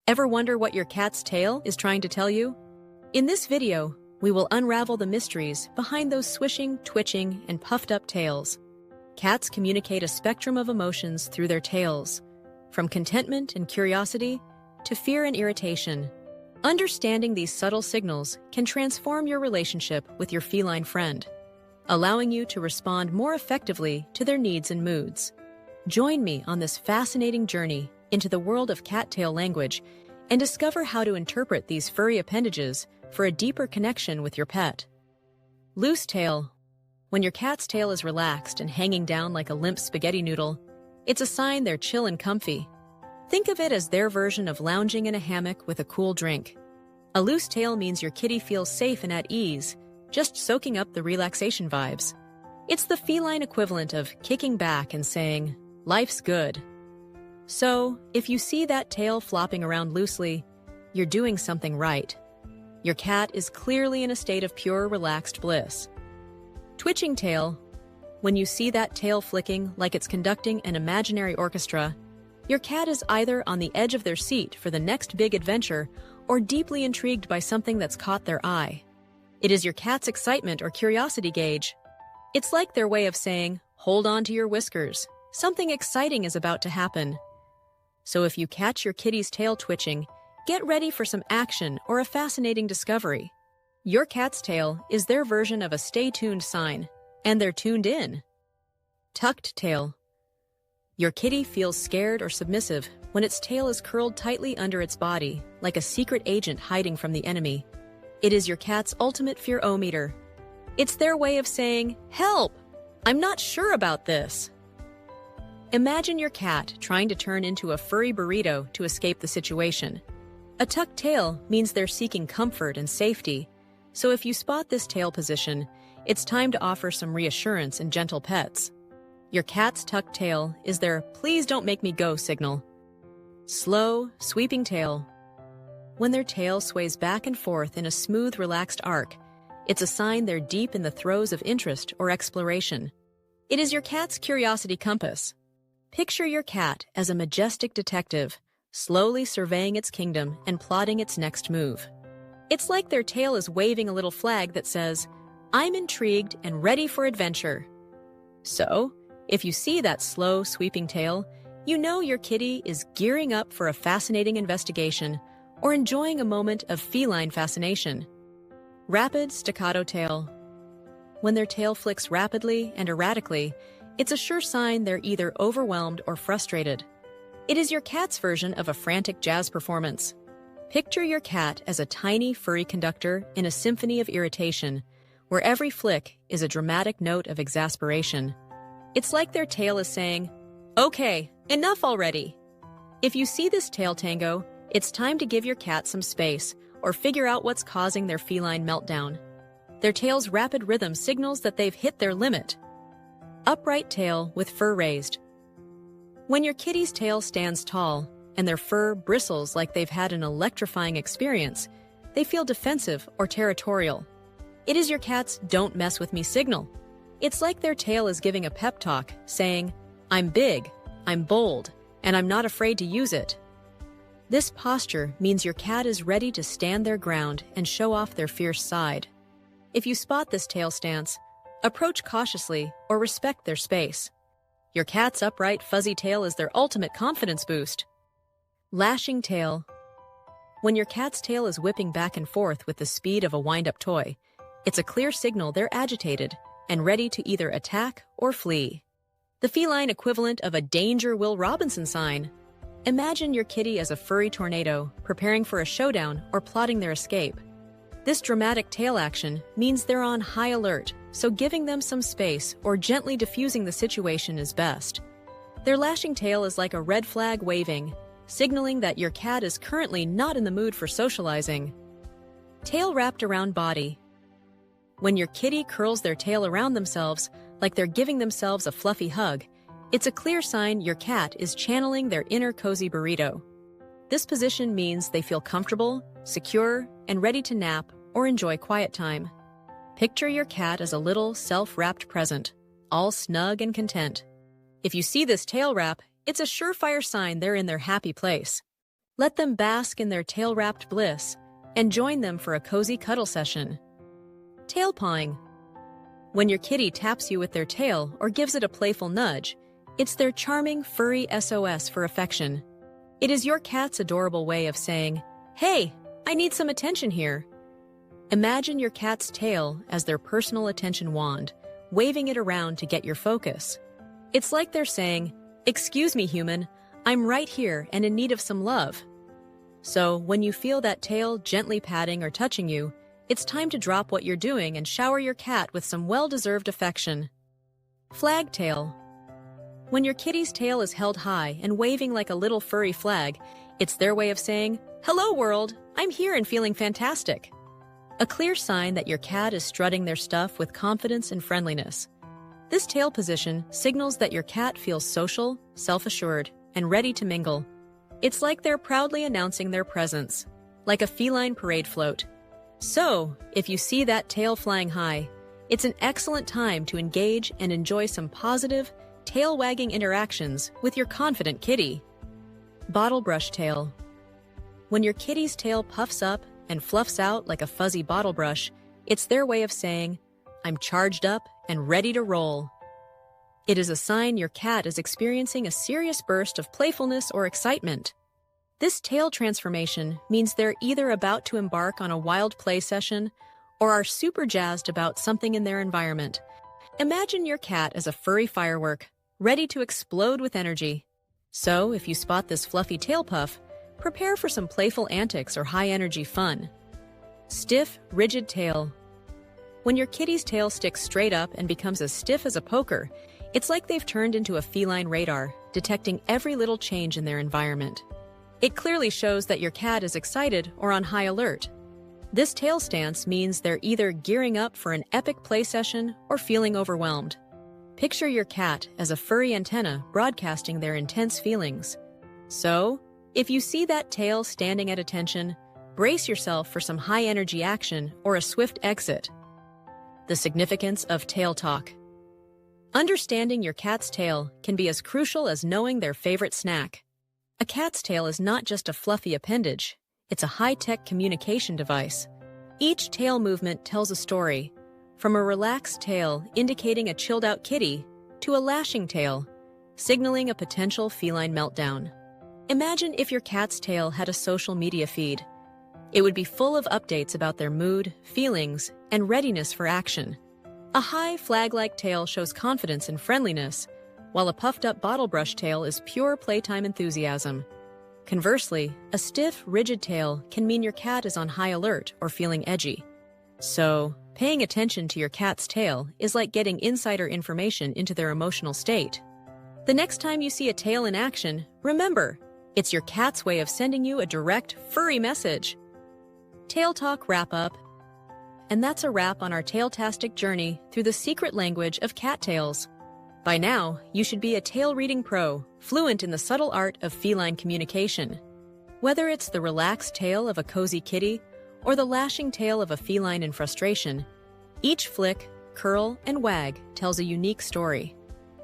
Ever wonder what your cat's tail is trying to tell you? In this video, we will unravel the mysteries behind those swishing, twitching, and puffed-up tails. Cats communicate a spectrum of emotions through their tails, from contentment and curiosity to fear and irritation. Understanding these subtle signals can transform your relationship with your feline friend, allowing you to respond more effectively to their needs and moods. Join me on this fascinating journey into the world of cattail language and discover how to interpret these furry appendages for a deeper connection with your pet. Loose tail. When your cat's tail is relaxed and hanging down like a limp spaghetti noodle, it's a sign they're chill and comfy. Think of it as their version of lounging in a hammock with a cool drink. A loose tail means your kitty feels safe and at ease, just soaking up the relaxation vibes. It's the feline equivalent of kicking back and saying, "Life's good." So, if you see that tail flopping around loosely, you're doing something right. Your cat is clearly in a state of pure, relaxed bliss. Twitching tail. When you see that tail flicking like it's conducting an imaginary orchestra, your cat is either on the edge of their seat for the next big adventure or deeply intrigued by something that's caught their eye. It is your cat's excitement or curiosity gauge. It's like their way of saying, "Hold on to your whiskers. Something exciting is about to happen." So if you catch your kitty's tail twitching, get ready for some action or a fascinating discovery. Your cat's tail is their version of a stay tuned sign, and they're tuned in. Tucked tail. Your kitty feels scared or submissive when its tail is curled tightly under its body, like a secret agent hiding from the enemy. It is your cat's ultimate fear-o-meter. It's their way of saying, "Help! I'm not sure about this." Imagine your cat trying to turn into a furry burrito to escape the situation. A tucked tail means they're seeking comfort and safety, so if you spot this tail position, it's time to offer some reassurance and gentle pets. Your cat's tucked tail is their "please don't make me go" signal. Slow, sweeping tail. When their tail sways back and forth in a smooth, relaxed arc, it's a sign they're deep in the throes of interest or exploration. It is your cat's curiosity compass. Picture your cat as a majestic detective, slowly surveying its kingdom and plotting its next move. It's like their tail is waving a little flag that says, "I'm intrigued and ready for adventure." So, if you see that slow, sweeping tail, you know your kitty is gearing up for a fascinating investigation or enjoying a moment of feline fascination. Rapid, staccato tail. When their tail flicks rapidly and erratically, it's a sure sign they're either overwhelmed or frustrated. It is your cat's version of a frantic jazz performance. Picture your cat as a tiny, furry conductor in a symphony of irritation, where every flick is a dramatic note of exasperation. It's like their tail is saying, "Okay, enough already." If you see this tail tango, it's time to give your cat some space or figure out what's causing their feline meltdown. Their tail's rapid rhythm signals that they've hit their limit. Upright tail with fur raised. When your kitty's tail stands tall and their fur bristles like they've had an electrifying experience, they feel defensive or territorial. It is your cat's "don't mess with me" signal. It's like their tail is giving a pep talk, saying, "I'm big, I'm bold, and I'm not afraid to use it." This posture means your cat is ready to stand their ground and show off their fierce side. If you spot this tail stance, approach cautiously or respect their space. Your cat's upright, fuzzy tail is their ultimate confidence boost. Lashing tail. When your cat's tail is whipping back and forth with the speed of a wind-up toy, it's a clear signal they're agitated and ready to either attack or flee. The feline equivalent of a "Danger, Will Robinson" sign. Imagine your kitty as a furry tornado, preparing for a showdown or plotting their escape. This dramatic tail action means they're on high alert, so giving them some space or gently diffusing the situation is best. Their lashing tail is like a red flag waving, signaling that your cat is currently not in the mood for socializing. Tail wrapped around body. When your kitty curls their tail around themselves, like they're giving themselves a fluffy hug, it's a clear sign your cat is channeling their inner cozy burrito. This position means they feel comfortable, secure, and ready to nap or enjoy quiet time. Picture your cat as a little self-wrapped present, all snug and content. If you see this tail wrap, it's a surefire sign they're in their happy place. Let them bask in their tail-wrapped bliss and join them for a cozy cuddle session. Tail pawing. When your kitty taps you with their tail or gives it a playful nudge, it's their charming, furry SOS for affection. It is your cat's adorable way of saying, "Hey, I need some attention here." Imagine your cat's tail as their personal attention wand, waving it around to get your focus. It's like they're saying, "Excuse me, human, I'm right here and in need of some love." So, when you feel that tail gently patting or touching you, it's time to drop what you're doing and shower your cat with some well-deserved affection. Flag tail. When your kitty's tail is held high and waving like a little furry flag, it's their way of saying, "Hello world, I'm here and feeling fantastic." A clear sign that your cat is strutting their stuff with confidence and friendliness. This tail position signals that your cat feels social, self-assured, and ready to mingle. It's like they're proudly announcing their presence, like a feline parade float. So, if you see that tail flying high, it's an excellent time to engage and enjoy some positive, tail-wagging interactions with your confident kitty. Bottle brush tail. When your kitty's tail puffs up and fluffs out like a fuzzy bottle brush, it's their way of saying, "I'm charged up and ready to roll." It is a sign your cat is experiencing a serious burst of playfulness or excitement. This tail transformation means they're either about to embark on a wild play session or are super jazzed about something in their environment. Imagine your cat as a furry firework, ready to explode with energy. So, if you spot this fluffy tail puff, prepare for some playful antics or high-energy fun. Stiff, rigid tail. When your kitty's tail sticks straight up and becomes as stiff as a poker, it's like they've turned into a feline radar, detecting every little change in their environment. It clearly shows that your cat is excited or on high alert. This tail stance means they're either gearing up for an epic play session or feeling overwhelmed. Picture your cat as a furry antenna broadcasting their intense feelings. So, if you see that tail standing at attention, brace yourself for some high-energy action or a swift exit. The significance of tail talk. Understanding your cat's tail can be as crucial as knowing their favorite snack. A cat's tail is not just a fluffy appendage, it's a high-tech communication device. Each tail movement tells a story, from a relaxed tail indicating a chilled-out kitty to a lashing tail, signaling a potential feline meltdown. Imagine if your cat's tail had a social media feed. It would be full of updates about their mood, feelings, and readiness for action. A high flag-like tail shows confidence and friendliness, while a puffed-up bottle brush tail is pure playtime enthusiasm. Conversely, a stiff, rigid tail can mean your cat is on high alert or feeling edgy. So, paying attention to your cat's tail is like getting insider information into their emotional state. The next time you see a tail in action, remember, it's your cat's way of sending you a direct, furry message. Tail Talk Wrap-Up. And that's a wrap on our tail-tastic journey through the secret language of cattails. By now, you should be a tail-reading pro, fluent in the subtle art of feline communication. Whether it's the relaxed tail of a cozy kitty or the lashing tail of a feline in frustration, each flick, curl, and wag tells a unique story.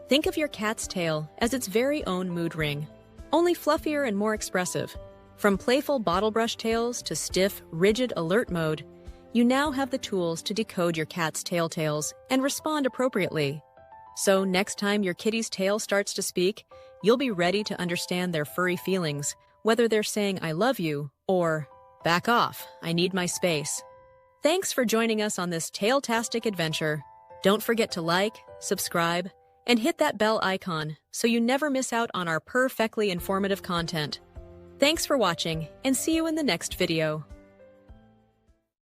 Think of your cat's tail as its very own mood ring, only fluffier and more expressive. From playful bottle brush tails to stiff, rigid alert mode, you now have the tools to decode your cat's tails and respond appropriately. So next time your kitty's tail starts to speak, you'll be ready to understand their furry feelings, whether they're saying "I love you" or "Back off, I need my space." Thanks for joining us on this tail-tastic adventure. Don't forget to like, subscribe, and hit that bell icon so you never miss out on our perfectly informative content. Thanks for watching, and see you in the next video.